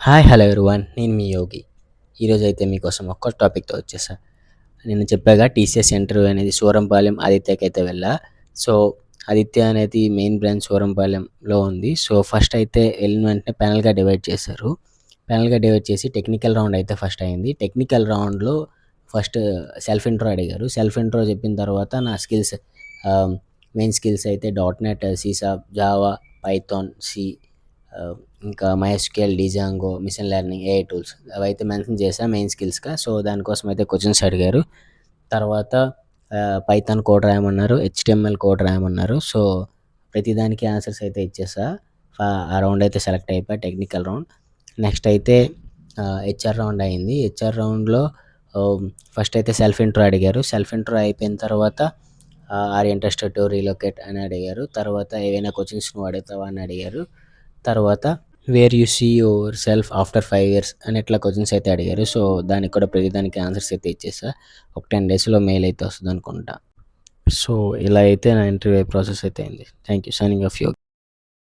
Hi hello everyone, నేను మీ యోగి. ఈరోజు అయితే మీకోసం ఒక్క టాపిక్తో వచ్చేసా. నేను చెప్పాగా టీసీఎస్ ఇంటర్వ్యూ అనేది సూరంపాలెం ఆదిత్యకి అయితే వెళ్ళా. సో ఆదిత్య అనేది మెయిన్ బ్రాంచ్ సూరంపాలెంలో ఉంది. సో ఫస్ట్ అయితే వెళ్ళిన వెంటనే ప్యానల్గా డివైడ్ చేశారు. ప్యానల్గా డివైడ్ చేసి టెక్నికల్ రౌండ్ అయితే ఫస్ట్ అయింది. టెక్నికల్ రౌండ్లో ఫస్ట్ సెల్ఫ్ ఇంట్రో అడిగారు. సెల్ఫ్ ఇంట్రో చెప్పిన తర్వాత నా స్కిల్స్, మెయిన్ స్కిల్స్ అయితే .NET, C#, Java, Python, C, ఇంకా MySQL, Django, machine learning, AI tools అవైతే మెన్షన్ చేశా మెయిన్ స్కిల్స్గా. సో దానికోసం అయితే క్వశ్చన్స్ అడిగారు. తర్వాత పైథాన్ కోడ్ రాయమన్నారు, HTML కోడ్ రాయమన్నారు. సో ప్రతిదానికి ఆన్సర్స్ అయితే ఇచ్చేసా. ఆ రౌండ్ అయితే సెలెక్ట్ అయిపోయా, టెక్నికల్ రౌండ్. నెక్స్ట్ అయితే హెచ్ఆర్ రౌండ్ అయింది. హెచ్ఆర్ రౌండ్లో ఫస్ట్ అయితే సెల్ఫ్ ఇంట్రో అడిగారు. సెల్ఫ్ ఇంట్రో అయిపోయిన తర్వాత ఆర్ ఇంట్రెస్టెడ్ టు రీలొకేట్ అని అడిగారు. తర్వాత ఏవైనా క్వశ్చన్స్ నువ్వు అడుగుతావా అని అడిగారు. తర్వాత where you see yourself after 5 years అని ఇట్లా క్వశ్చన్స్ అయితే అడిగారు. సో దానికి కూడా ప్రతిదానికి ఆన్సర్స్ అయితే ఇచ్చేసా. ఒక 10 daysలో మెయిల్ అయితే వస్తుంది అనుకుంటా. సో ఇలా అయితే నా ఇంటర్వ్యూ ప్రాసెస్ అయితే అయింది. Thank you. Signing off Yogi.